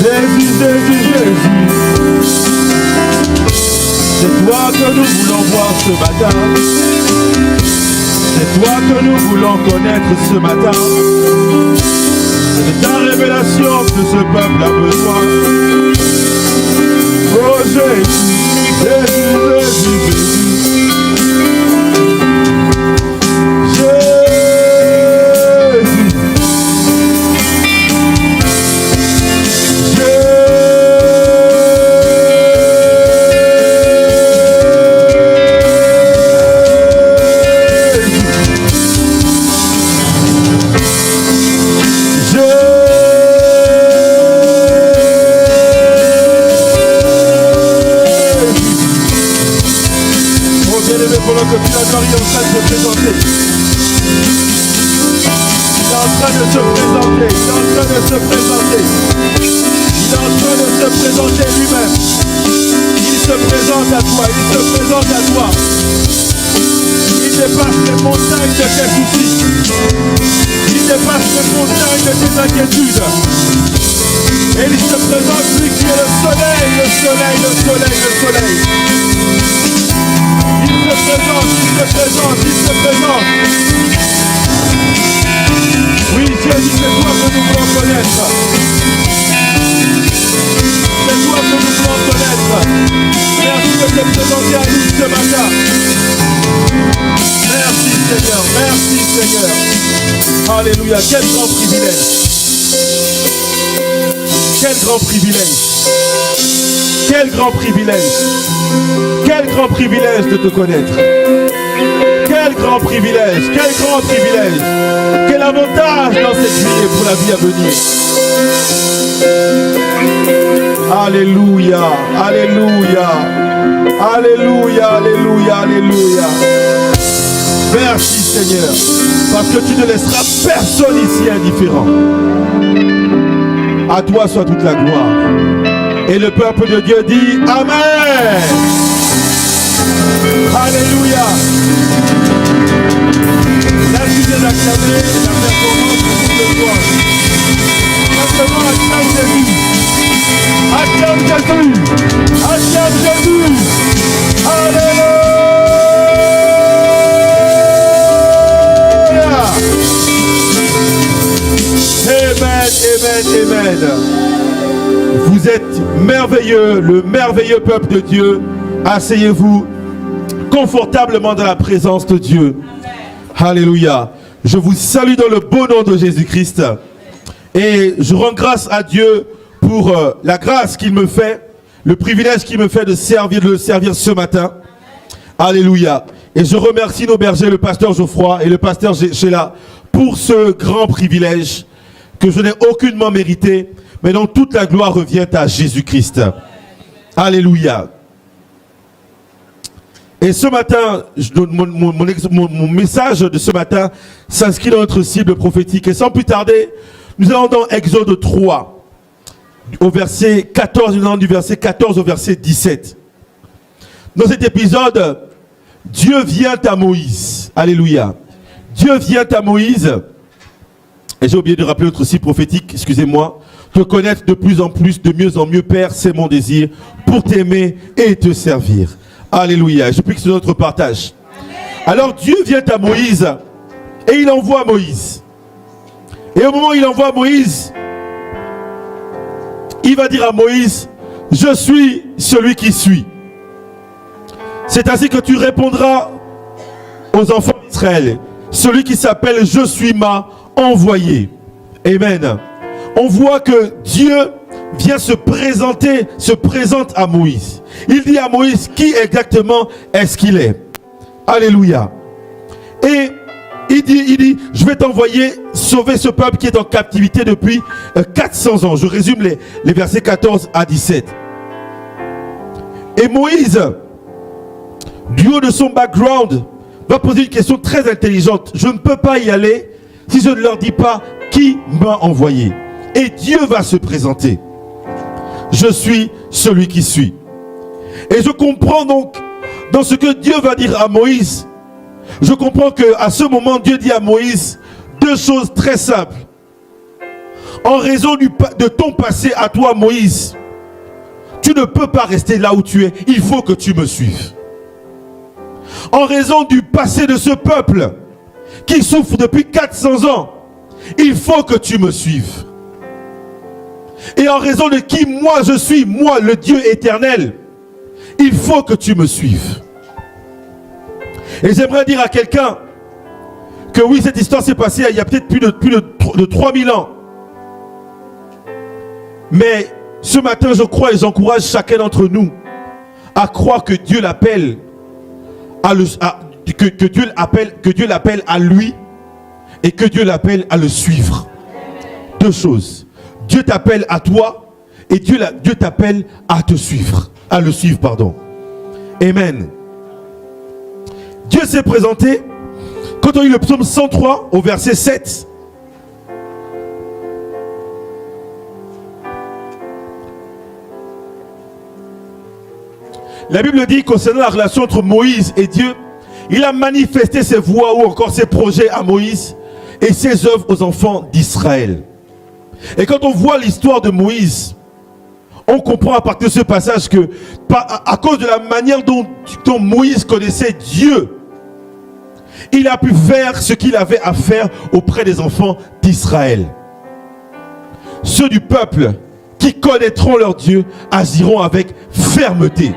Jésus, Jésus, Jésus, c'est toi que nous voulons voir ce matin. C'est toi que nous voulons connaître ce matin. C'est ta révélation que ce peuple a besoin. Oh Jésus, Jésus, Jésus, Jésus. Pendant que Philadelphie est en train de se présenter. Il est en train de se présenter. Il est en train de se présenter. Il est en train de se présenter lui-même. Il se présente à toi. Il se présente à toi. Il dépasse les montagnes de tes soucis. Il dépasse les montagnes de tes inquiétudes. Et il se présente lui qui est le soleil, le soleil, le soleil, le soleil. Il se présente, il se présente, il se présente. Oui, Jésus, c'est toi que nous voulons connaître. C'est toi que nous voulons connaître. Merci de te présenter à nous ce matin. Merci Seigneur, merci Seigneur. Alléluia, quel grand privilège. Quel grand privilège. Quel grand privilège. Quel grand privilège de te connaître. Quel grand privilège. Quel grand privilège. Quel avantage dans cette vie et pour la vie à venir. Alléluia. Alléluia. Alléluia. Alléluia. Alléluia. Merci Seigneur. Parce que tu ne laisseras personne ici indifférent. À toi soit toute la gloire. Et le peuple de Dieu dit Amen. Alléluia. La suite est acclamée, la performance pour le soir. Maintenant, acclame Jésus. Acclame Jésus. Acclame Jésus. Alléluia. Amen, amen, amen. Vous êtes merveilleux, le merveilleux peuple de Dieu. Asseyez-vous confortablement dans la présence de Dieu. Amen. Alléluia. Je vous salue dans le beau nom de Jésus-Christ. Et je rends grâce à Dieu pour la grâce qu'il me fait, le privilège qu'il me fait de le servir ce matin. Alléluia. Et je remercie nos bergers, le pasteur Geoffroy et le pasteur Sheila, pour ce grand privilège que je n'ai aucunement mérité, mais dont toute la gloire revient à Jésus-Christ. Alléluia. Et ce matin, mon message de ce matin s'inscrit dans notre cible prophétique. Et sans plus tarder, nous allons dans Exode 3, au verset 14, nous allons du verset 14 au verset 17. Dans cet épisode, Dieu vient à Moïse. Alléluia. Dieu vient à Moïse. Et j'ai oublié de rappeler notre cible prophétique, excusez-moi. Te connaître de plus en plus, de mieux en mieux, Père, c'est mon désir, pour t'aimer et te servir. Alléluia. Je prie que c'est notre partage. Alors Dieu vient à Moïse et il envoie Moïse. Et au moment où il envoie Moïse, il va dire à Moïse, je suis celui qui suis. C'est ainsi que tu répondras aux enfants d'Israël. Celui qui s'appelle je suis m'a envoyé. Amen. On voit que Dieu vient se présente à Moïse. Il dit à Moïse qui exactement est-ce qu'il est. Alléluia. Et il dit, je vais t'envoyer sauver ce peuple qui est en captivité depuis 400 ans. Je résume les versets 14 à 17. Et Moïse, du haut de son background, va poser une question très intelligente. Je ne peux pas y aller si je ne leur dis pas qui m'a envoyé. Et Dieu va se présenter. Je suis celui qui suis. Et je comprends donc, dans ce que Dieu va dire à Moïse, je comprends qu'à ce moment, Dieu dit à Moïse deux choses très simples. En raison de ton passé à toi, Moïse, tu ne peux pas rester là où tu es. Il faut que tu me suives. En raison du passé de ce peuple qui souffre depuis 400 ans, il faut que tu me suives. Et en raison de qui moi je suis, moi le Dieu éternel, il faut que tu me suives. Et j'aimerais dire à quelqu'un que oui, cette histoire s'est passée il y a peut-être plus de 3000 ans. Mais ce matin, je crois et j'encourage chacun d'entre nous à croire que Dieu l'appelle que Dieu l'appelle à lui et que Dieu l'appelle à le suivre. Deux choses. Dieu t'appelle à toi et Dieu t'appelle à te suivre. À le suivre, pardon. Amen. Dieu s'est présenté quand on lit le psaume 103 au verset 7. La Bible dit concernant la relation entre Moïse et Dieu, il a manifesté ses voies ou encore ses projets à Moïse et ses œuvres aux enfants d'Israël. Et quand on voit l'histoire de Moïse, on comprend à partir de ce passage que à cause de la manière dont Moïse connaissait Dieu, il a pu faire ce qu'il avait à faire auprès des enfants d'Israël. Ceux du peuple qui connaîtront leur Dieu agiront avec fermeté.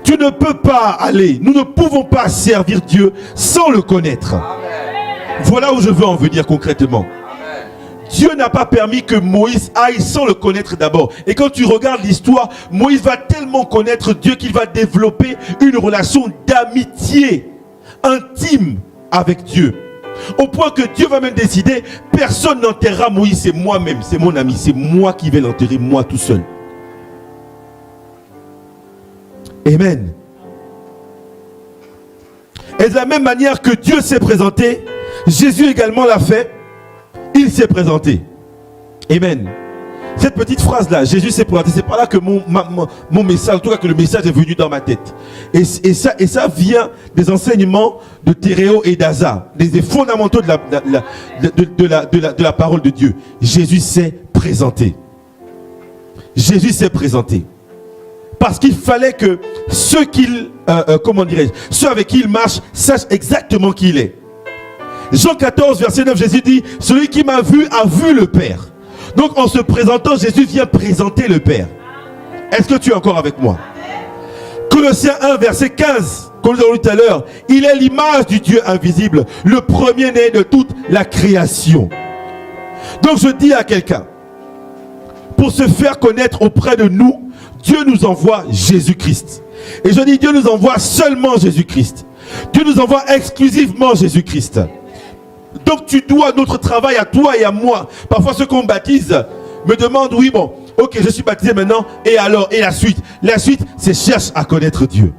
Tu ne peux pas aller, nous ne pouvons pas servir Dieu sans le connaître. Amen. Voilà où je veux en venir concrètement. Amen. Dieu n'a pas permis que Moïse aille sans le connaître d'abord. Et quand tu regardes l'histoire, Moïse va tellement connaître Dieu qu'il va développer une relation d'amitié intime avec Dieu. Au point que Dieu va même décider, personne n'enterrera Moïse, c'est moi-même, c'est mon ami, c'est moi qui vais l'enterrer, moi tout seul. Amen. Et de la même manière que Dieu s'est présenté, Jésus également l'a fait. Il s'est présenté. Amen. Cette petite phrase-là, Jésus s'est présenté, c'est par là que mon message, en tout cas que le message est venu dans ma tête. Et ça vient des enseignements de Théréo et d'Aza, des fondamentaux de la parole de Dieu. Jésus s'est présenté. Jésus s'est présenté. Parce qu'il fallait que ceux avec qui il marche sachent exactement qui il est. Jean 14, verset 9, Jésus dit, celui qui m'a vu a vu le Père. Donc en se présentant, Jésus vient présenter le Père. Est-ce que tu es encore avec moi? Colossiens 1, verset 15, comme nous avons lu tout à l'heure, il est l'image du Dieu invisible, le premier-né de toute la création. Donc je dis à quelqu'un, pour se faire connaître auprès de nous, Dieu nous envoie Jésus-Christ. Et je dis, Dieu nous envoie seulement Jésus-Christ. Dieu nous envoie exclusivement Jésus-Christ. Donc tu dois notre travail à toi et à moi. Parfois ceux qu'on baptise me demandent, oui bon, ok je suis baptisé maintenant, et alors, et la suite? La suite c'est cherche à connaître Dieu.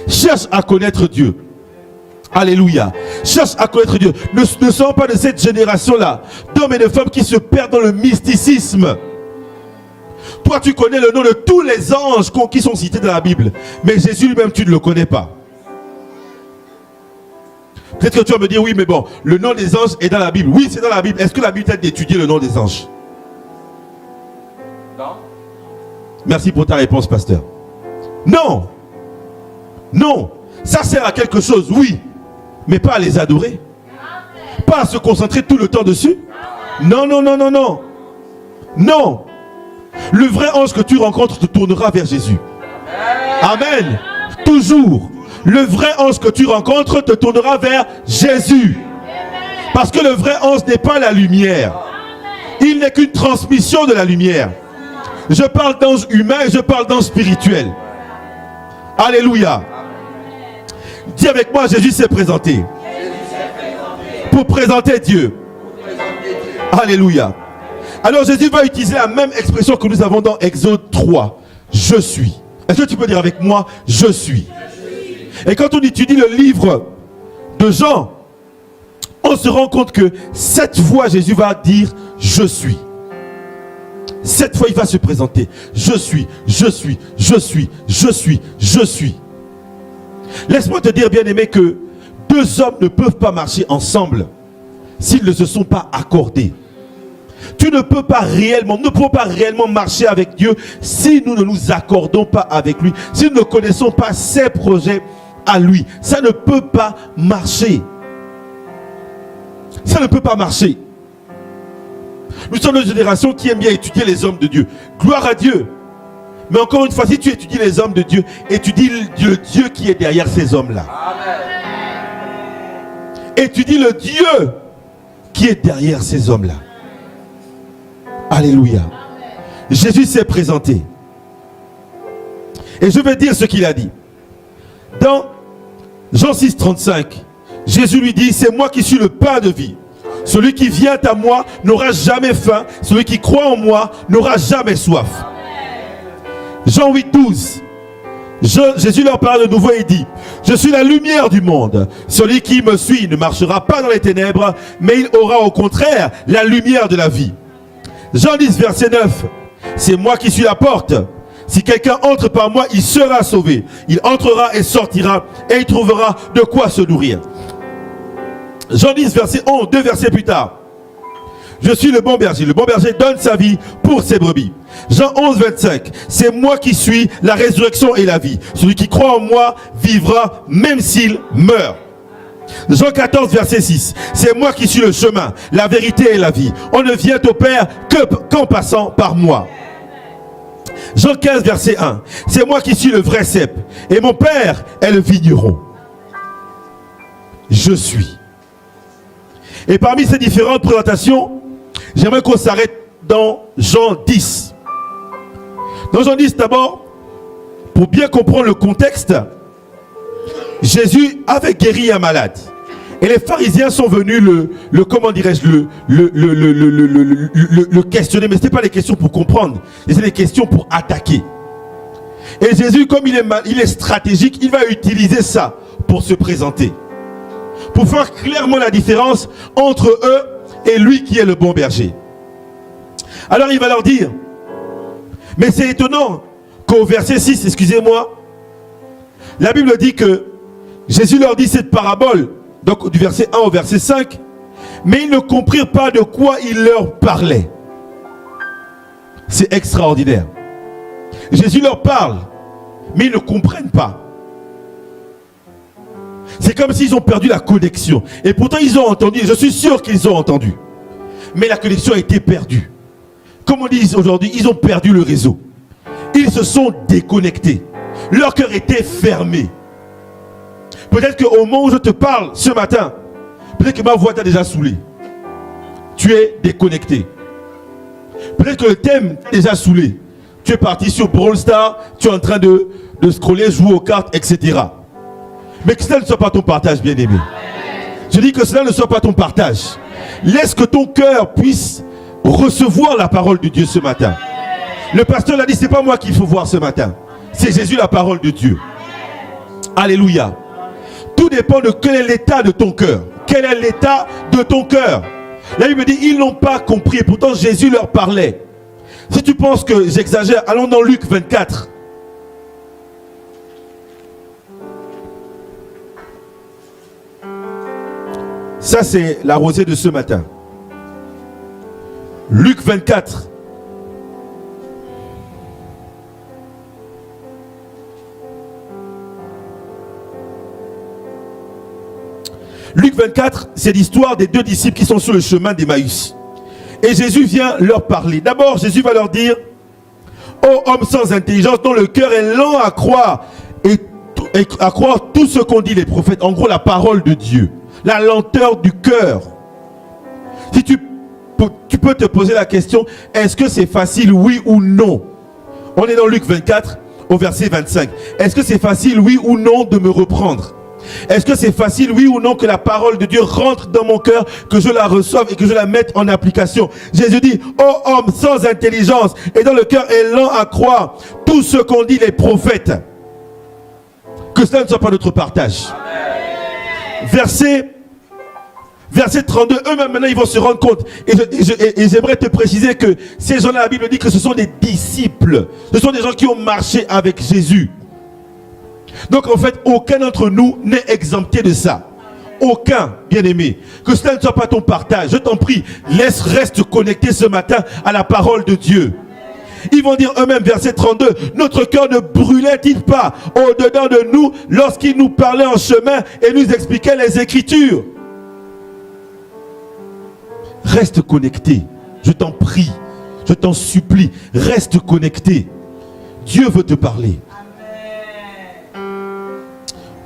Cherche à connaître Dieu. Alléluia. Cherche à connaître Dieu. Ne sois pas de cette génération-là d'hommes et de femmes qui se perdent dans le mysticisme. Toi, tu connais le nom de tous les anges qui sont cités dans la Bible. Mais Jésus lui-même, tu ne le connais pas. Peut-être que tu vas me dire, oui, mais bon, le nom des anges est dans la Bible. Oui, c'est dans la Bible. Est-ce que la Bible t'aide d'étudier le nom des anges? Non. Merci pour ta réponse, pasteur. Non. Non. Ça sert à quelque chose, oui. Mais pas à les adorer. Pas à se concentrer tout le temps dessus. Non, non, non, non, non. Non. Le vrai ange que tu rencontres te tournera vers Jésus. Amen. Toujours. Le vrai ange que tu rencontres te tournera vers Jésus. Parce que le vrai ange n'est pas la lumière. Il n'est qu'une transmission de la lumière. Je parle d'ange humain et je parle d'ange spirituel. Alléluia. Dis avec moi, Jésus s'est présenté. Pour présenter Dieu. Alléluia. Alors Jésus va utiliser la même expression que nous avons dans Exode 3. Je suis. Est-ce que tu peux dire avec moi, je suis? Et quand on étudie le livre de Jean, on se rend compte que 7 fois Jésus va dire je suis. 7 fois il va se présenter. Je suis, je suis, je suis, je suis, je suis. Laisse-moi te dire, bien-aimé, que deux hommes ne peuvent pas marcher ensemble s'ils ne se sont pas accordés. Tu ne peux pas réellement, nous ne pouvons pas réellement marcher avec Dieu si nous ne nous accordons pas avec lui, si nous ne connaissons pas ses projets à lui. Ça ne peut pas marcher. Ça ne peut pas marcher. Nous sommes une génération qui aime bien étudier les hommes de Dieu. Gloire à Dieu. Mais encore une fois, si tu étudies les hommes de Dieu, étudie le Dieu qui est derrière ces hommes-là. Étudie le Dieu qui est derrière ces hommes-là. Alléluia. Jésus s'est présenté. Et je vais dire ce qu'il a dit. Dans Jean 6, 35, Jésus lui dit, c'est moi qui suis le pain de vie. Celui qui vient à moi n'aura jamais faim. Celui qui croit en moi n'aura jamais soif. Jean 8, 12. Jésus leur parle de nouveau et dit, je suis la lumière du monde. Celui qui me suit ne marchera pas dans les ténèbres, mais il aura au contraire la lumière de la vie. Jean 10, verset 9. C'est moi qui suis la porte. Si quelqu'un entre par moi, il sera sauvé. Il entrera et sortira et il trouvera de quoi se nourrir. Jean 10, verset 11, 2 versets plus tard. Je suis le bon berger. Le bon berger donne sa vie pour ses brebis. Jean 11, 25. C'est moi qui suis la résurrection et la vie. Celui qui croit en moi vivra même s'il meurt. Jean 14, verset 6. C'est moi qui suis le chemin, la vérité et la vie. On ne vient au Père qu'en passant par moi. Jean 15, verset 1. C'est moi qui suis le vrai cep. Et mon Père est le vigneron. Je suis. Et parmi ces différentes présentations, j'aimerais qu'on s'arrête dans Jean 10. Dans Jean 10, d'abord, pour bien comprendre le contexte, Jésus avait guéri un malade. Et les pharisiens sont venus comment dirais-je, le questionner. Mais ce n'est pas des questions pour comprendre, c'est des questions pour attaquer. Et Jésus, comme il est stratégique, il va utiliser ça pour se présenter. Pour faire clairement la différence entre eux et lui qui est le bon berger. Alors il va leur dire, mais c'est étonnant qu'au verset 6, excusez-moi, la Bible dit que Jésus leur dit cette parabole, donc du verset 1 au verset 5, mais ils ne comprirent pas de quoi il leur parlait. C'est extraordinaire. Jésus leur parle, mais ils ne comprennent pas. C'est comme s'ils ont perdu la connexion. Et pourtant ils ont entendu, je suis sûr qu'ils ont entendu. Mais la connexion a été perdue. Comme on dit aujourd'hui, ils ont perdu le réseau. Ils se sont déconnectés. Leur cœur était fermé. Peut-être qu'au moment où je te parle ce matin, peut-être que ma voix t'a déjà saoulé. Tu es déconnecté. Peut-être que le thème t'a déjà saoulé. Tu es parti sur Brawl Stars, tu es en train de scroller, jouer aux cartes, etc. Mais que cela ne soit pas ton partage, bien-aimé. Je dis que cela ne soit pas ton partage. Laisse que ton cœur puisse recevoir la parole de Dieu ce matin. Le pasteur l'a dit, ce n'est pas moi qu'il faut voir ce matin. C'est Jésus, la parole de Dieu. Alléluia. Tout dépend de quel est l'état de ton cœur. Quel est l'état de ton cœur? La Bible dit, ils n'ont pas compris. Pourtant, Jésus leur parlait. Si tu penses que j'exagère, allons dans Luc 24. Ça, c'est la rosée de ce matin. Luc 24. Luc 24, c'est l'histoire des deux disciples qui sont sur le chemin d'Emmaüs. Et Jésus vient leur parler. D'abord, Jésus va leur dire, ô homme sans intelligence, dont le cœur est lent à croire et à croire tout ce qu'ont dit les prophètes. En gros, la parole de Dieu. La lenteur du cœur. Si tu peux te poser la question, est-ce que c'est facile, oui ou non? On est dans Luc 24, au verset 25. Est-ce que c'est facile, oui ou non, de me reprendre? Est-ce que c'est facile, oui ou non, que la parole de Dieu rentre dans mon cœur, que je la reçoive et que je la mette en application? Jésus dit, ô homme sans intelligence et dont le cœur est lent à croire tout ce qu'ont dit les prophètes. Que cela ne soit pas notre partage. Verset 32, eux-mêmes maintenant ils vont se rendre compte. Et j'aimerais te préciser que ces gens-là, la Bible dit que ce sont des disciples. Ce sont des gens qui ont marché avec Jésus. Donc en fait, aucun d'entre nous n'est exempté de ça. aucun, bien-aimé. Que cela ne soit pas ton partage. Je t'en prie, reste connecté ce matin à la parole de Dieu. Ils vont dire eux-mêmes, verset 32, notre cœur ne brûlait-il pas au-dedans de nous lorsqu'il nous parlait en chemin et nous expliquait les Écritures? Reste connecté, je t'en prie, je t'en supplie, reste connecté. Dieu veut te parler.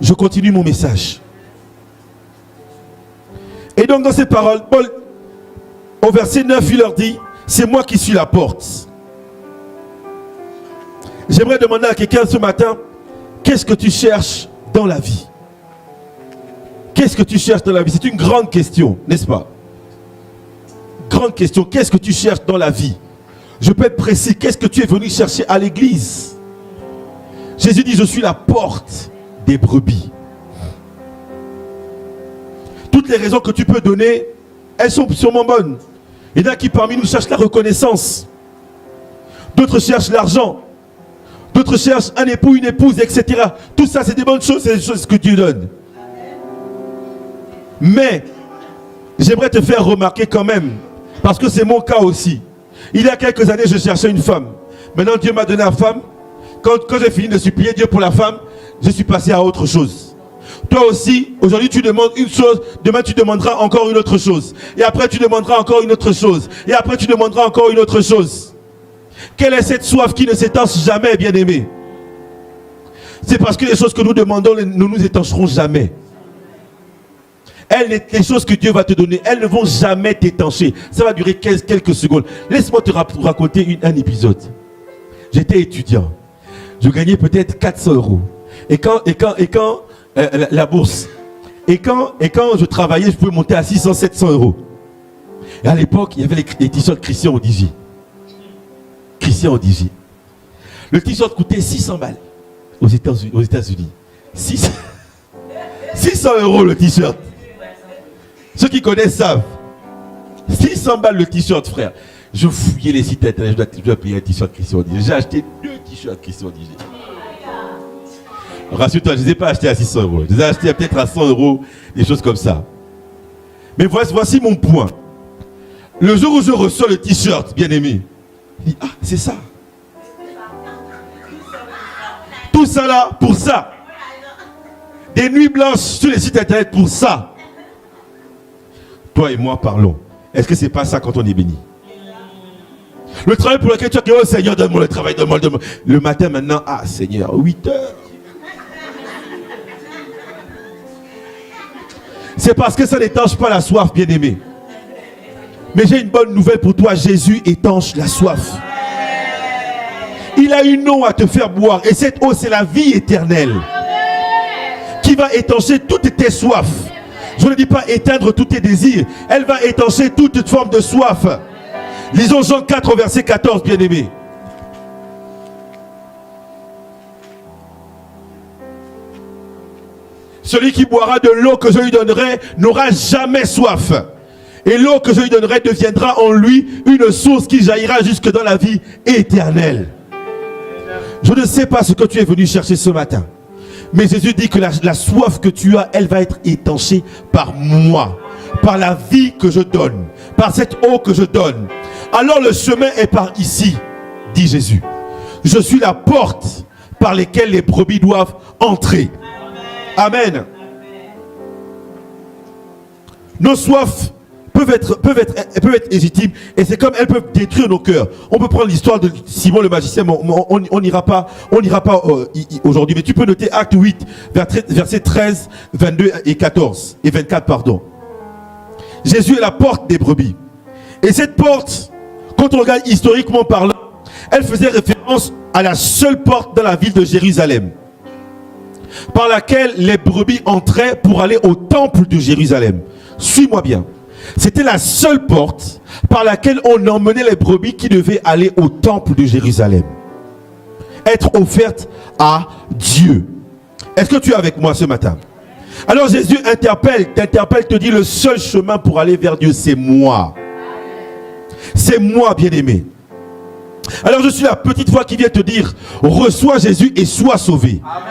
Je continue mon message. Et donc dans ces paroles, Paul, au verset 9, il leur dit, c'est moi qui suis la porte. J'aimerais demander à quelqu'un ce matin, qu'est-ce que tu cherches dans la vie? Qu'est-ce que tu cherches dans la vie? C'est une grande question, n'est-ce pas? Grande question, qu'est-ce que tu cherches dans la vie? Je peux être précis, qu'est-ce que tu es venu chercher à l'église? Jésus dit, je suis la porte des brebis. Toutes les raisons que tu peux donner, elles sont sûrement bonnes. Il y en a qui parmi nous cherchent la reconnaissance. D'autres cherchent l'argent. D'autres cherchent un époux, une épouse, etc. Tout ça, c'est des bonnes choses, c'est des choses que Dieu donne. Mais, j'aimerais te faire remarquer quand même, parce que c'est mon cas aussi. Il y a quelques années, je cherchais une femme. Maintenant, Dieu m'a donné la femme. Quand j'ai fini de supplier Dieu pour la femme, je suis passé à autre chose. Toi aussi, aujourd'hui, tu demandes une chose, demain, tu demanderas encore une autre chose. Et après, tu demanderas encore une autre chose. Et après, tu demanderas encore une autre chose. Quelle est cette soif qui ne s'étanche jamais, bien-aimé? C'est parce que les choses que nous demandons, nous nous étancherons jamais. Les choses que Dieu va te donner, elles ne vont jamais t'étancher. Ça va durer quelques secondes. Laisse-moi te raconter un épisode. J'étais étudiant. Je gagnais peut-être 400 €. Et quand la bourse. Et quand je travaillais, je pouvais monter à 600, 700 €. Et à l'époque, il y avait les t-shirts Christian Audigier. Christian Audigier. Le t-shirt coûtait 600 balles aux États-Unis. 600 € le t-shirt. Ceux qui connaissent savent. 600 balles le t-shirt, frère. Je fouillais les sites internet, je dois payer un t-shirt Christian Audigier. J'ai acheté 2 t-shirts Christian Audigier. Rassure-toi, je ne les ai pas achetés à 600 €. Je les ai achetés peut-être à 100 €, des choses comme ça. Mais voici mon point. Le jour où je reçois le t-shirt, bien aimé, je dis, ah, c'est ça. Tout ça là, pour ça. Des nuits blanches sur les sites internet pour ça. Toi et moi parlons. Est-ce que c'est pas ça quand on est béni? Le travail pour lequel tu as dit, oh Seigneur, donne-moi le travail, donne-moi. Le matin maintenant, ah Seigneur, 8 heures. C'est parce que ça n'étanche pas la soif, bien-aimé. Mais j'ai une bonne nouvelle pour toi, Jésus étanche la soif. Il a une eau à te faire boire. Et cette eau, c'est la vie éternelle. Qui va étancher toutes tes soifs. Je ne dis pas éteindre tous tes désirs. Elle va étancher toute forme de soif. Lisons Jean 4, verset 14, bien-aimé. Celui qui boira de l'eau que je lui donnerai n'aura jamais soif. Et l'eau que je lui donnerai deviendra en lui une source qui jaillira jusque dans la vie éternelle. Je ne sais pas ce que tu es venu chercher ce matin. Mais Jésus dit que la soif que tu as, elle va être étanchée par moi. Par la vie que je donne. Par cette eau que je donne. Alors le chemin est par ici, dit Jésus. Je suis la porte par laquelle les brebis doivent entrer. Amen. Nos soifs peuvent être légitimes et c'est comme elles peuvent détruire nos cœurs. On peut prendre l'histoire de Simon le magicien, mais on n'ira pas aujourd'hui. Mais tu peux noter Acte 8, versets 13, 22 et 14 et 24, pardon. Jésus est la porte des brebis. Et cette porte, quand on regarde historiquement parlant, elle faisait référence à la seule porte dans la ville de Jérusalem, par laquelle les brebis entraient pour aller au temple de Jérusalem. Suis-moi bien. C'était la seule porte par laquelle on emmenait les brebis qui devaient aller au temple de Jérusalem. Être offertes à Dieu. Est-ce que tu es avec moi ce matin? Alors Jésus t'interpelle, te dit le seul chemin pour aller vers Dieu, c'est moi. C'est moi, bien-aimé. Alors je suis la petite voix qui vient te dire, reçois Jésus et sois sauvé. Amen.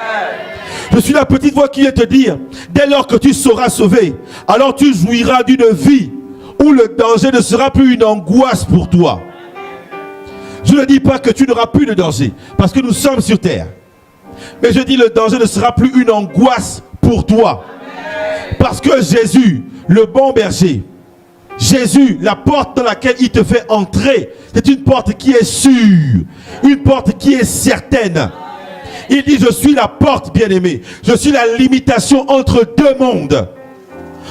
Je suis la petite voix qui vient te dire, dès lors que tu seras sauvé, alors tu jouiras d'une vie où le danger ne sera plus une angoisse pour toi. Je ne dis pas que tu n'auras plus de danger, parce que nous sommes sur terre. Mais je dis le danger ne sera plus une angoisse pour toi. Parce que Jésus, le bon berger, Jésus, la porte dans laquelle il te fait entrer, c'est une porte qui est sûre, une porte qui est certaine. Il dit, je suis la porte, bien-aimé. Je suis la limitation entre deux mondes.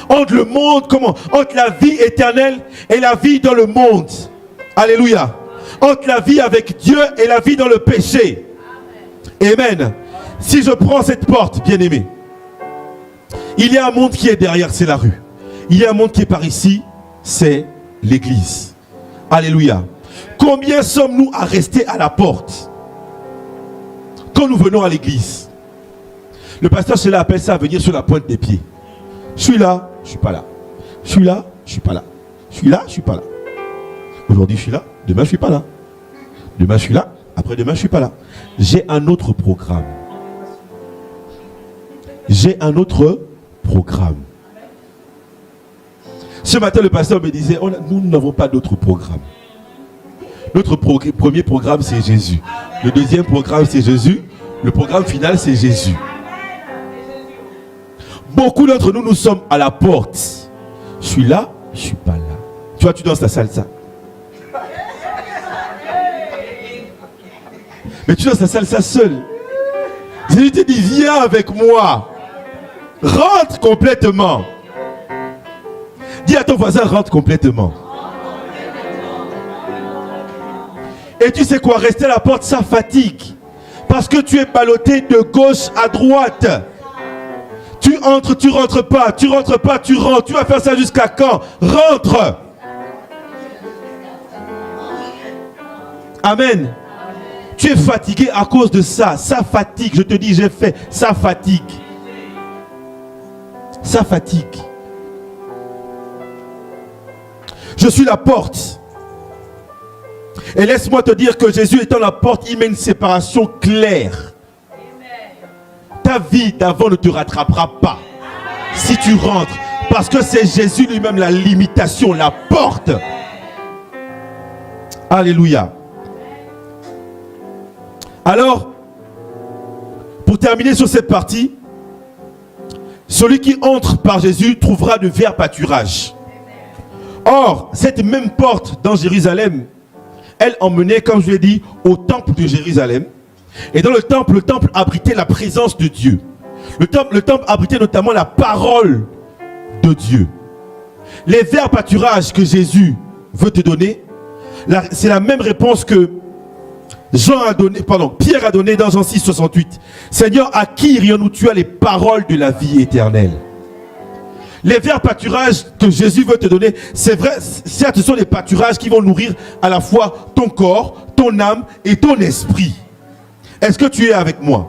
Entre le monde, comment? Entre la vie éternelle et la vie dans le monde. Alléluia. Entre la vie avec Dieu et la vie dans le péché. Amen. Si je prends cette porte, bien-aimé, il y a un monde qui est derrière, c'est la rue. Il y a un monde qui est par ici, c'est l'église. Alléluia. Combien sommes-nous à rester à la porte quand nous venons à l'église? Le pasteur Sheila appelle ça à venir sur la pointe des pieds. Je suis là, je ne suis pas là. Je suis là, je ne suis pas là. Je suis là, je ne suis pas là. Aujourd'hui je suis là, demain je ne suis pas là. Demain je suis là, après-demain je ne suis pas là. J'ai un autre programme. J'ai un autre programme. Ce matin, le pasteur me disait, nous n'avons pas d'autre programme. Notre premier programme, c'est Jésus. Le deuxième programme, c'est Jésus. Le programme final, c'est Jésus. Beaucoup d'entre nous, nous sommes à la porte. Je suis là, je ne suis pas là. Tu vois, tu danses la salsa. Mais tu danses la salsa seul. Jésus te dit, viens avec moi. Rentre complètement. Dis à ton voisin, rentre complètement. Et tu sais quoi, rester à la porte, ça fatigue. Parce que tu es ballotté de gauche à droite. Tu entres, tu rentres pas. Tu rentres pas, tu rentres. Tu vas faire ça jusqu'à quand? Rentre. Amen. Tu es fatigué à cause de ça. Ça fatigue. Je te dis, j'ai fait. Ça fatigue. Ça fatigue. Je suis la porte. Et laisse-moi te dire que Jésus étant la porte, il met une séparation claire. Ta vie d'avant ne te rattrapera pas si tu rentres. Parce que c'est Jésus lui-même la limitation, la porte. Alléluia. Alors, pour terminer sur cette partie, celui qui entre par Jésus trouvera de verts pâturages. Or, cette même porte dans Jérusalem, elle emmenait, comme je l'ai dit, au temple de Jérusalem. Et dans le temple abritait la présence de Dieu. Le temple abritait notamment la parole de Dieu. Les verts pâturages que Jésus veut te donner, c'est la même réponse que Pierre a donné dans Jean 6, 68. Seigneur, à qui irions-nous? Tu as les paroles de la vie éternelle. Les verts pâturages que Jésus veut te donner, c'est vrai, certes, ce sont des pâturages qui vont nourrir à la fois ton corps, ton âme et ton esprit. Est-ce que tu es avec moi?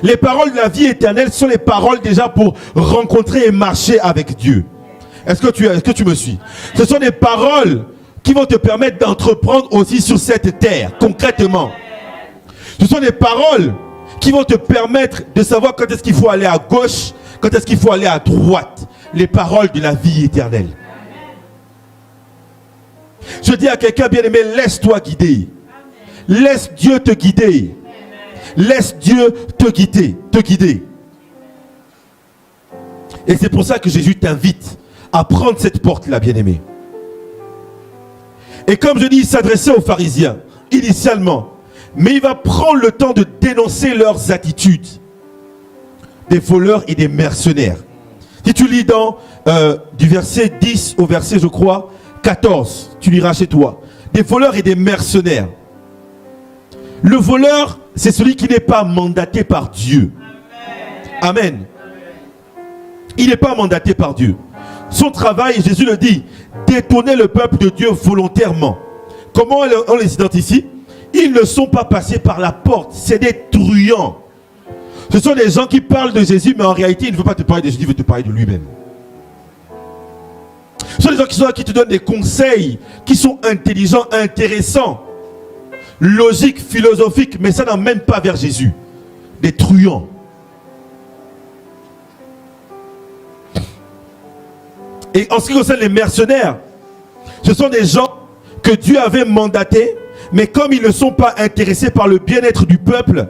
Les paroles de la vie éternelle sont les paroles déjà pour rencontrer et marcher avec Dieu. Est-ce que tu me suis? Ce sont des paroles qui vont te permettre d'entreprendre aussi sur cette terre, concrètement. Ce sont des paroles qui vont te permettre de savoir quand est-ce qu'il faut aller à gauche, quand est-ce qu'il faut aller à droite. Les paroles de la vie éternelle. Je dis à quelqu'un, bien-aimé, laisse-toi guider. Laisse Dieu te guider. Laisse Dieu te guider. Et c'est pour ça que Jésus t'invite à prendre cette porte-là, bien-aimé. Et comme je dis, il s'adressait aux pharisiens, initialement. Mais il va prendre le temps de dénoncer leurs attitudes. Des voleurs et des mercenaires. Si tu lis du verset 10 au verset, je crois, 14, tu liras chez toi. Des voleurs et des mercenaires. Le voleur, c'est celui qui n'est pas mandaté par Dieu. Amen. Il n'est pas mandaté par Dieu. Son travail, Jésus le dit, détourner le peuple de Dieu volontairement. Comment on les identifie? Ils ne sont pas passés par la porte. C'est des truands. Ce sont des gens qui parlent de Jésus, mais en réalité, il ne veut pas te parler de Jésus, il veut te parler de lui-même. Ce sont des gens qui sont là, qui te donnent des conseils, qui sont intelligents, intéressants, logiques, philosophiques, mais ça n'emmène pas vers Jésus. Des truands. Et en ce qui concerne les mercenaires, ce sont des gens que Dieu avait mandatés, mais comme ils ne sont pas intéressés par le bien-être du peuple,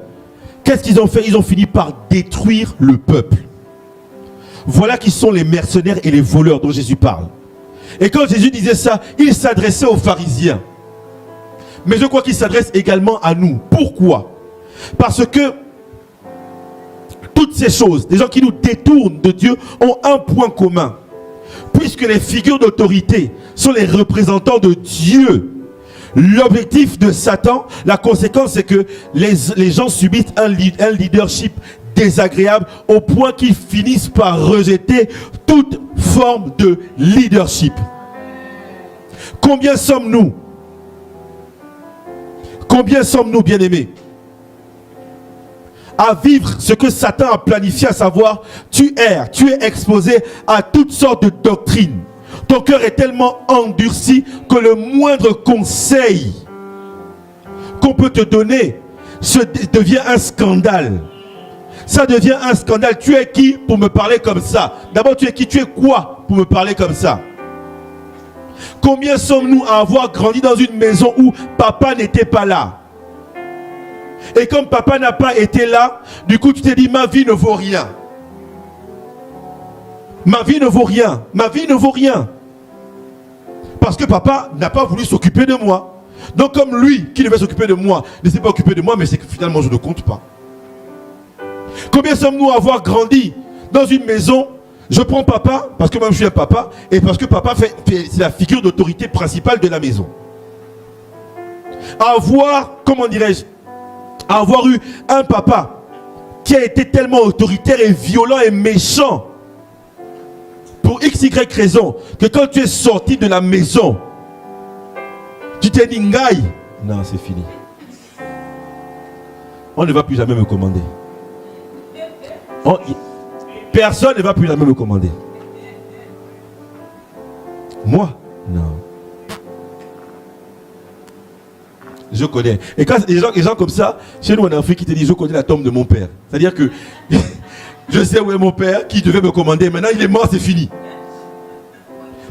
qu'est-ce qu'ils ont fait? Ils ont fini par détruire le peuple. Voilà qui sont les mercenaires et les voleurs dont Jésus parle. Et quand Jésus disait ça, il s'adressait aux pharisiens. Mais je crois qu'il s'adresse également à nous. Pourquoi? Parce que toutes ces choses, des gens qui nous détournent de Dieu, ont un point commun. Puisque les figures d'autorité sont les représentants de Dieu, l'objectif de Satan, la conséquence, c'est que les gens subissent un leadership désagréable au point qu'ils finissent par rejeter toute forme de leadership. Combien sommes-nous? Combien sommes-nous, bien-aimés, à vivre ce que Satan a planifié, à savoir, tu erres, tu es exposé à toutes sortes de doctrines. Ton cœur est tellement endurci que le moindre conseil qu'on peut te donner devient un scandale. Ça devient un scandale. Tu es qui pour me parler comme ça? D'abord, tu es qui? Tu es quoi pour me parler comme ça? Combien sommes-nous à avoir grandi dans une maison où papa n'était pas là? Et comme papa n'a pas été là, du coup tu t'es dit ma vie ne vaut rien. Ma vie ne vaut rien. Ma vie ne vaut rien. Parce que papa n'a pas voulu s'occuper de moi. Donc comme lui qui devait s'occuper de moi ne s'est pas occupé de moi, mais c'est que finalement je ne compte pas. Combien sommes-nous à avoir grandi dans une maison? Je prends papa parce que moi je suis un papa et parce que papa c'est la figure d'autorité principale de la maison. Avoir, comment dirais-je, avoir eu un papa qui a été tellement autoritaire et violent et méchant pour XY raison que quand tu es sorti de la maison, tu t'es dit ngaï. Non, c'est fini. On ne va plus jamais me commander. Personne ne va plus jamais me commander. Moi? Non. Je connais. Et quand les gens comme ça, chez nous en Afrique, qui te disent je connais la tombe de mon père. C'est-à-dire que je sais où est mon père, qui devait me commander. Maintenant il est mort, c'est fini.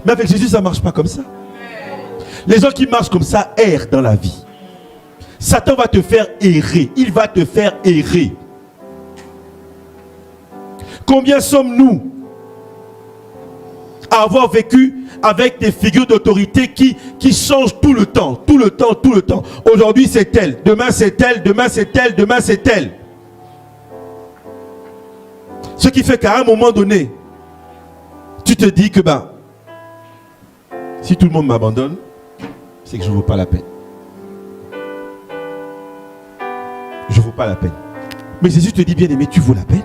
Mais avec Jésus, ça ne marche pas comme ça. Les gens qui marchent comme ça errent dans la vie. Satan va te faire errer. Il va te faire errer. Combien sommes-nous à avoir vécu avec des figures d'autorité qui changent tout le temps, tout le temps, tout le temps. Aujourd'hui c'est elle, demain c'est elle, demain c'est elle, demain c'est elle. Ce qui fait qu'à un moment donné, tu te dis que si tout le monde m'abandonne, c'est que je ne vaux pas la peine. Je ne vaux pas la peine. Mais Jésus te dit, bien aimé, tu vaux la peine.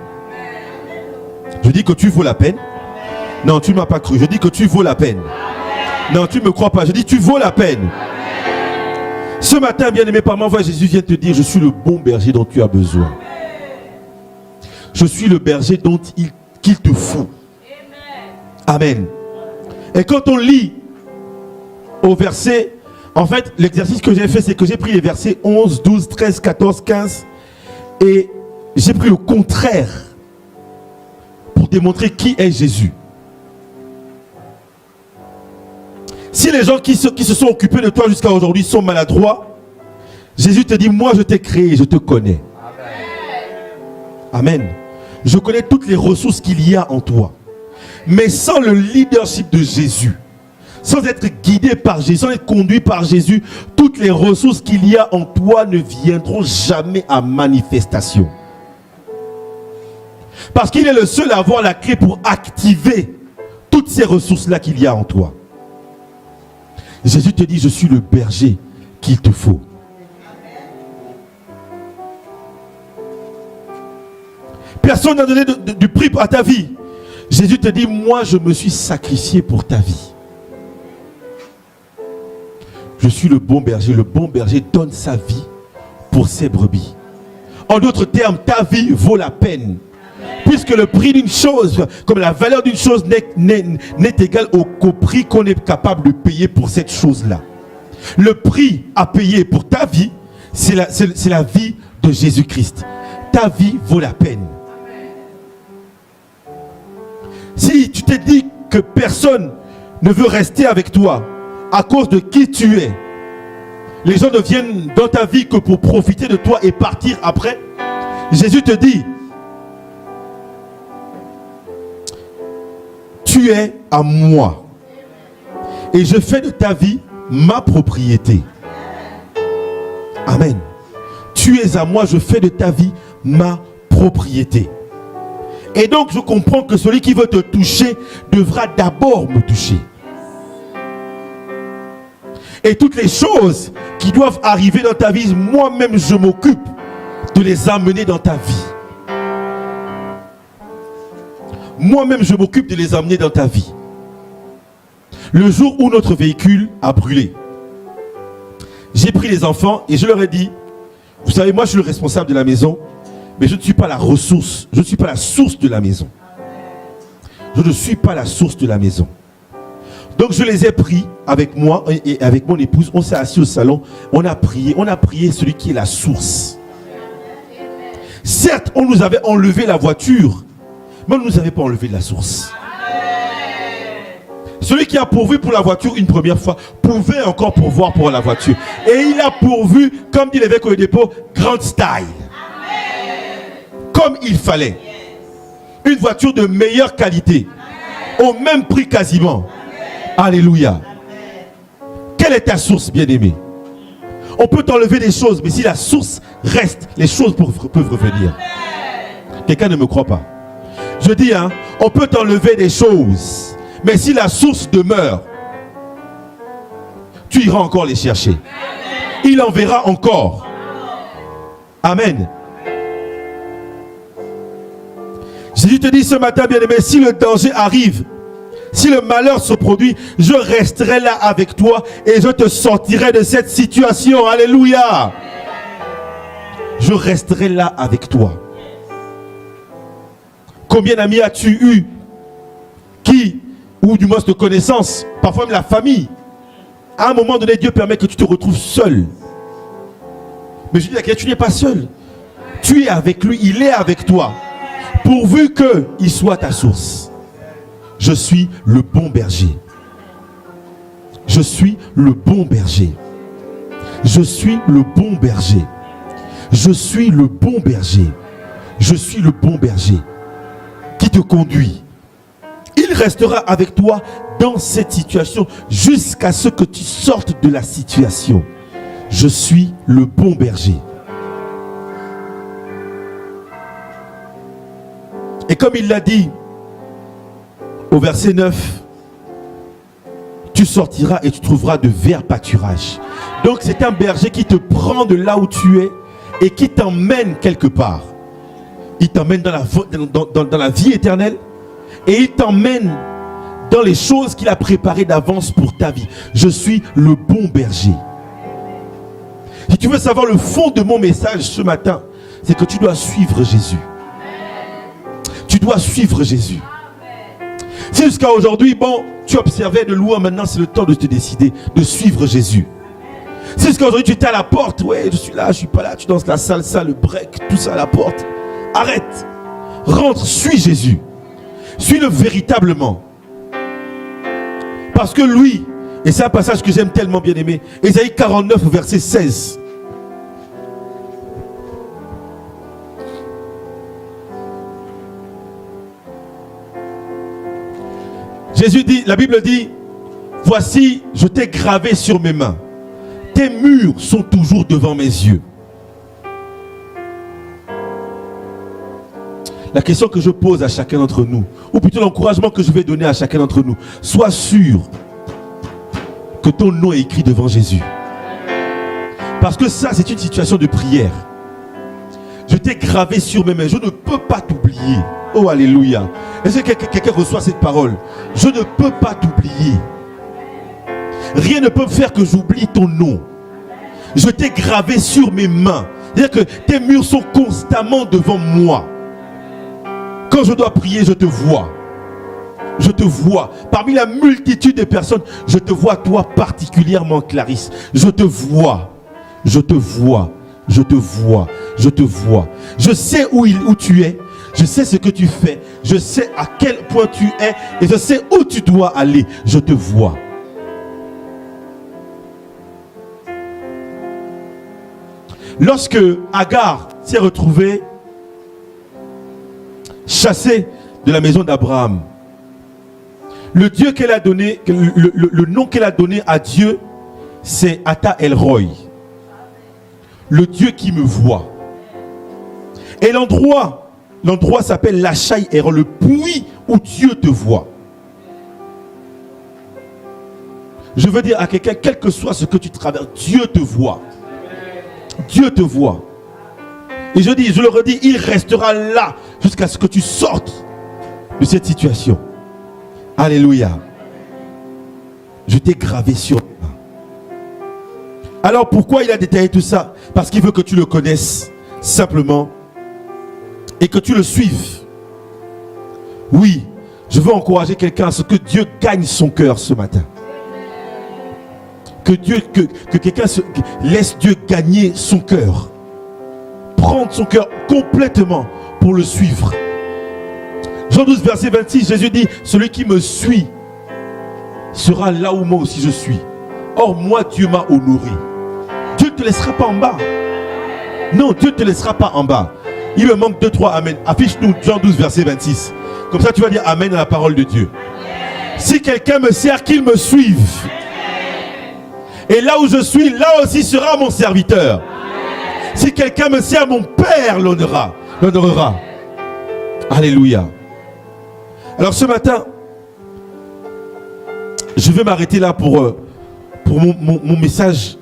Je dis que tu vaux la peine. Non, tu ne m'as pas cru. Je dis que tu vaux la peine. Non, tu ne me crois pas. Je dis tu vaux la peine. Ce matin, bien-aimé, par ma voix, Jésus vient te dire, je suis le bon berger dont tu as besoin. Je suis le berger dont qu'il te faut. Amen. Et quand on lit au verset, en fait, l'exercice que j'ai fait, c'est que j'ai pris les versets 11, 12, 13, 14, 15 et j'ai pris le contraire pour démontrer qui est Jésus. Si les gens qui se sont occupés de toi jusqu'à aujourd'hui sont maladroits, Jésus te dit, moi je t'ai créé, je te connais. Amen. Amen. Je connais toutes les ressources qu'il y a en toi. Mais sans le leadership de Jésus, sans être guidé par Jésus, sans être conduit par Jésus, toutes les ressources qu'il y a en toi ne viendront jamais à manifestation. Parce qu'il est le seul à avoir la clé pour activer toutes ces ressources-là qu'il y a en toi. Jésus te dit, je suis le berger qu'il te faut. Personne n'a donné du prix à ta vie. Jésus te dit, moi je me suis sacrifié pour ta vie. Je suis le bon berger. Le bon berger donne sa vie pour ses brebis. En d'autres termes, ta vie vaut la peine. Puisque le prix d'une chose, comme la valeur d'une chose n'est égal qu'au prix qu'on est capable de payer pour cette chose-là. Le prix à payer pour ta vie, c'est la vie de Jésus-Christ. Ta vie vaut la peine. Si tu t'es dit que personne ne veut rester avec toi à cause de qui tu es. Les gens ne viennent dans ta vie que pour profiter de toi et partir après. Jésus te dit, tu es à moi et je fais de ta vie ma propriété. Amen. Tu es à moi, je fais de ta vie ma propriété. Et donc je comprends que celui qui veut te toucher devra d'abord me toucher. Et toutes les choses qui doivent arriver dans ta vie, moi-même je m'occupe de les amener dans ta vie. Moi-même je m'occupe de les amener dans ta vie. Le jour où notre véhicule a brûlé, j'ai pris les enfants et je leur ai dit, vous savez, moi je suis le responsable de la maison, mais je ne suis pas la ressource, je ne suis pas la source de la maison. Je ne suis pas la source de la maison. Donc je les ai pris avec moi et avec mon épouse, on s'est assis au salon, on a prié celui qui est la source. Certes, on nous avait enlevé la voiture, mais on ne nous avait pas enlevé de la source. Celui qui a pourvu pour la voiture une première fois pouvait encore pourvoir pour la voiture. Et il a pourvu, comme dit l'évêque au dépôt, grand style. Comme il fallait. Une voiture de meilleure qualité. Au même prix quasiment. Alléluia. Quelle est ta source, bien-aimé? On peut t'enlever des choses, mais si la source reste, les choses peuvent revenir. Quelqu'un ne me croit pas. Je dis, on peut t'enlever des choses, mais si la source demeure, tu iras encore les chercher. Il en verra encore. Amen. Jésus te dit ce matin, bien-aimé, si le danger arrive, si le malheur se produit, je resterai là avec toi et je te sortirai de cette situation. Alléluia. Je resterai là avec toi. Combien d'amis as-tu eu qui, ou du moins de connaissances, parfois même la famille, à un moment donné, Dieu permet que tu te retrouves seul. Mais je dis à quelqu'un, tu n'es pas seul. Tu es avec lui, il est avec toi. Pourvu qu'il soit ta source. Je suis le bon berger. Je suis le bon berger. Je suis le bon berger. Je suis le bon berger. Je suis le bon berger qui te conduit. Il restera avec toi dans cette situation jusqu'à ce que tu sortes de la situation. Je suis le bon berger. Et comme il l'a dit au verset 9, tu sortiras et tu trouveras de verts pâturages. Donc c'est un berger qui te prend de là où tu es et qui t'emmène quelque part. Il t'emmène dans la vie éternelle et il t'emmène dans les choses qu'il a préparées d'avance pour ta vie. Je suis le bon berger. Si tu veux savoir le fond de mon message ce matin, c'est que tu dois suivre Jésus. Tu dois suivre Jésus. Si jusqu'à aujourd'hui, bon, tu observais de loin, maintenant c'est le temps de te décider de suivre Jésus. Si jusqu'à aujourd'hui tu étais à la porte, ouais, je suis là, je suis pas là, tu danses la salsa, le break, tout ça à la porte. Arrête, rentre, suis Jésus. Suis-le véritablement. Parce que lui, et c'est un passage que j'aime tellement bien aimé, Ésaïe 49, verset 16. Jésus dit, la Bible dit, voici, je t'ai gravé sur mes mains. Tes murs sont toujours devant mes yeux. La question que je pose à chacun d'entre nous, ou plutôt l'encouragement que je vais donner à chacun d'entre nous, sois sûr que ton nom est écrit devant Jésus. Parce que ça, c'est une situation de prière. Je t'ai gravé sur mes mains, je ne peux pas t'oublier. Oh, alléluia. Est-ce que quelqu'un reçoit cette parole? Je ne peux pas t'oublier. Rien ne peut faire que j'oublie ton nom. Je t'ai gravé sur mes mains. C'est-à-dire que tes murs sont constamment devant moi. Quand je dois prier, je te vois. Je te vois. Parmi la multitude de personnes, je te vois toi particulièrement, Clarisse. Je te vois. Je te vois. Je te vois. Je te vois. Je sais où tu es. Je sais ce que tu fais. Je sais à quel point tu es. Et je sais où tu dois aller. Je te vois. Lorsque Agar s'est retrouvée chassée de la maison d'Abraham, le Dieu qu'elle a donné, le nom qu'elle a donné à Dieu, c'est Ata El Roi. Le Dieu qui me voit. Et l'endroit s'appelle Lachai Héron, le puits où Dieu te voit. Je veux dire à quelqu'un, quel que soit ce que tu traverses, Dieu te voit. Dieu te voit. Et je le redis, il restera là jusqu'à ce que tu sortes de cette situation. Alléluia. Je t'ai gravé sur les mains. Alors pourquoi il a détaillé tout ça? Parce qu'il veut que tu le connaisses simplement et que tu le suives. Oui, je veux encourager quelqu'un à ce que Dieu gagne son cœur ce matin. Que quelqu'un laisse Dieu gagner son cœur. Prendre son cœur complètement pour le suivre. Jean 12, verset 26, Jésus dit, celui qui me suit sera là où moi aussi je suis. Or, moi, Dieu m'a honoré. Dieu ne te laissera pas en bas. Non, Dieu ne te laissera pas en bas. Il me manque 2-3 amen. Affiche-nous Jean 12, verset 26. Comme ça, tu vas dire amen à la parole de Dieu. Si quelqu'un me sert, qu'il me suive. Et là où je suis, là aussi sera mon serviteur. Si quelqu'un me sert, mon Père l'honorera. Alléluia. Alors ce matin, je vais m'arrêter là pour mon message.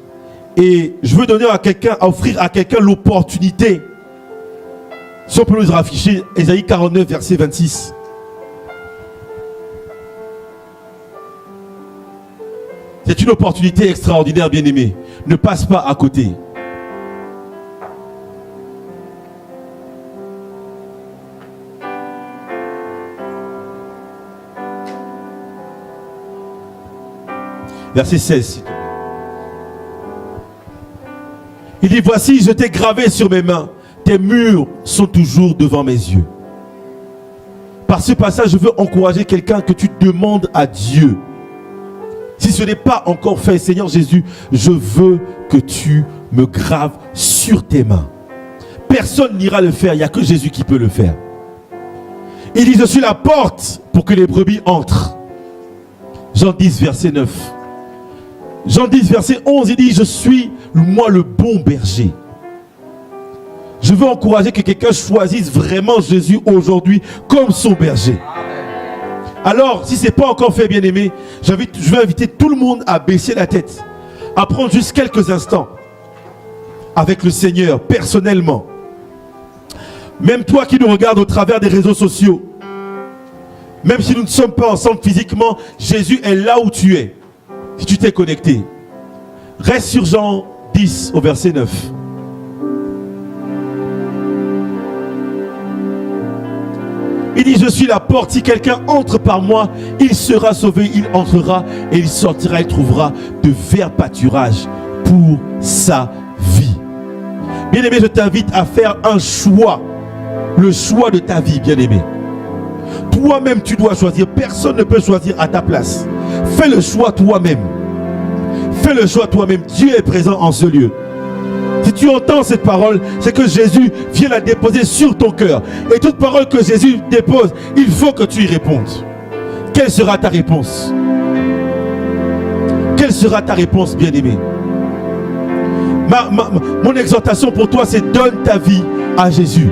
Et je veux donner à quelqu'un, offrir à quelqu'un l'opportunité. Si on peut nous afficher Ésaïe 49, verset 26. C'est une opportunité extraordinaire, bien-aimé. Ne passe pas à côté. Verset 16, s'il te plaît. Il dit, voici, je t'ai gravé sur mes mains. Tes murs sont toujours devant mes yeux. Par ce passage, je veux encourager quelqu'un que tu demandes à Dieu. Si ce n'est pas encore fait, Seigneur Jésus, je veux que tu me graves sur tes mains. Personne n'ira le faire, il n'y a que Jésus qui peut le faire. Il dit, je suis la porte pour que les brebis entrent. Jean 10, verset 9. Jean 10, verset 11, il dit, je suis moi le bon berger. Je veux encourager que quelqu'un choisisse vraiment Jésus aujourd'hui comme son berger. Alors, si ce n'est pas encore fait, bien-aimé, je vais inviter tout le monde à baisser la tête, à prendre juste quelques instants avec le Seigneur, personnellement. Même toi qui nous regardes au travers des réseaux sociaux, même si nous ne sommes pas ensemble physiquement, Jésus est là où tu es. Si tu t'es connecté, reste sur Jean 10 au verset 9. Il dit, je suis la porte, si quelqu'un entre par moi, il sera sauvé, il entrera et il sortira, il trouvera de verts pâturages pour sa vie. Bien-aimé, je t'invite à faire un choix, le choix de ta vie, bien-aimé. Toi-même, tu dois choisir, personne ne peut choisir à ta place. Fais le choix toi-même. Fais le choix toi-même, Dieu est présent en ce lieu. Si tu entends cette parole, c'est que Jésus vient la déposer sur ton cœur. Et toute parole que Jésus dépose, il faut que tu y répondes. Quelle sera ta réponse? Quelle sera ta réponse, bien-aimé? Mon exhortation pour toi, c'est donne ta vie à Jésus.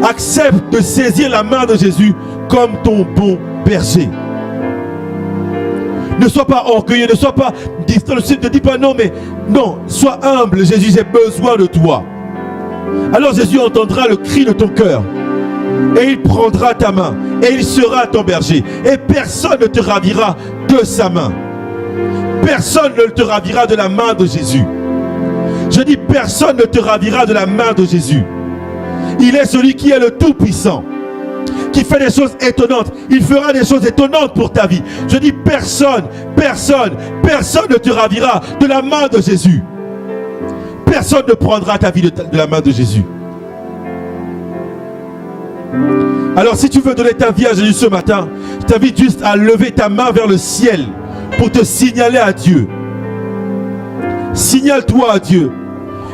Accepte de saisir la main de Jésus comme ton bon berger. Ne sois pas orgueilleux, ne sois pas distant, ne dis pas non, mais non, sois humble. Jésus, j'ai besoin de toi. Alors Jésus entendra le cri de ton cœur et il prendra ta main et il sera ton berger. Et personne ne te ravira de sa main. Personne ne te ravira de la main de Jésus. Je dis, personne ne te ravira de la main de Jésus. Il est celui qui est le Tout-Puissant, qui fait des choses étonnantes. Il fera des choses étonnantes pour ta vie. Je dis, personne ne te ravira de la main de Jésus. Personne ne prendra ta vie de la main de Jésus. Alors si tu veux donner ta vie à Jésus ce matin, je t'invite juste à lever ta main vers le ciel pour te signaler à Dieu. Signale-toi à Dieu.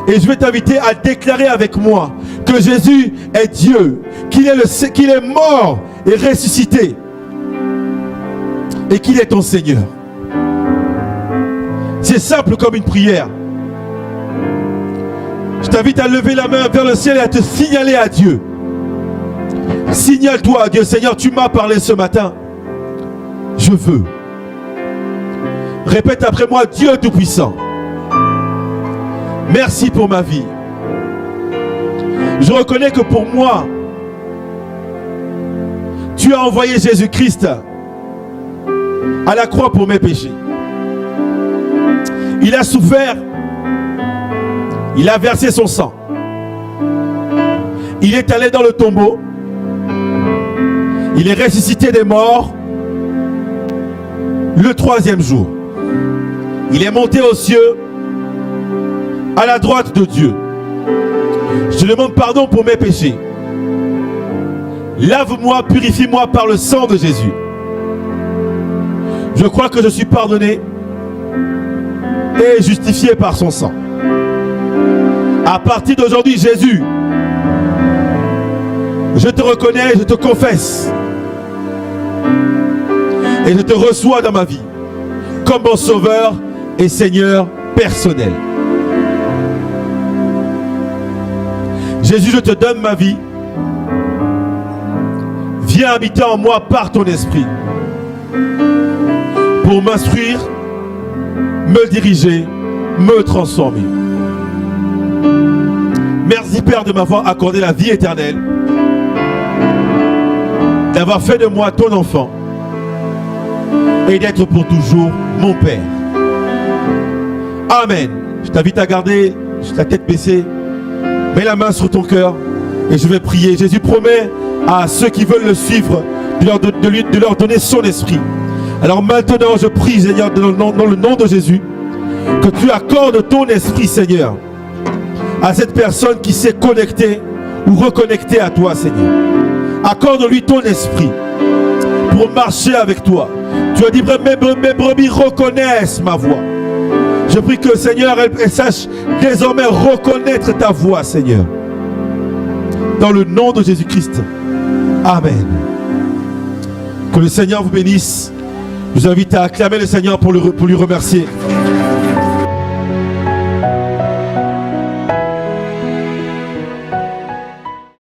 Et je vais t'inviter à déclarer avec moi que Jésus est Dieu, qu'il est mort et ressuscité, et qu'il est ton Seigneur. C'est simple comme une prière. Je t'invite à lever la main vers le ciel et à te signaler à Dieu. Signale-toi à Dieu. Seigneur, tu m'as parlé ce matin. Je veux. Répète après moi, Dieu Tout-Puissant. Merci pour ma vie. Je reconnais que pour moi, tu as envoyé Jésus-Christ à la croix pour mes péchés. Il a souffert. Il a versé son sang. Il est allé dans le tombeau. Il est ressuscité des morts le 3e jour. Il est monté aux cieux à la droite de Dieu. Je demande pardon pour mes péchés. Lave-moi, purifie-moi par le sang de Jésus. Je crois que je suis pardonné et justifié par son sang. À partir d'aujourd'hui, Jésus, je te reconnais, je te confesse et je te reçois dans ma vie comme mon sauveur et Seigneur personnel. Jésus, je te donne ma vie. Viens habiter en moi par ton esprit pour m'instruire, me diriger, me transformer. Merci Père de m'avoir accordé la vie éternelle, d'avoir fait de moi ton enfant et d'être pour toujours mon Père. Amen. Je t'invite à garder la tête baissée. Mets la main sur ton cœur et je vais prier. Jésus promet à ceux qui veulent le suivre de leur donner son esprit. Alors maintenant, je prie, Seigneur, dans le nom de Jésus, que tu accordes ton esprit, Seigneur, à cette personne qui s'est connectée ou reconnectée à toi, Seigneur. Accorde-lui ton esprit pour marcher avec toi. Tu as dit, mes brebis reconnaissent ma voix. Je prie que, Seigneur, elle sache désormais reconnaître ta voix, Seigneur. Dans le nom de Jésus-Christ. Amen. Que le Seigneur vous bénisse. Je vous invite à acclamer le Seigneur pour lui remercier.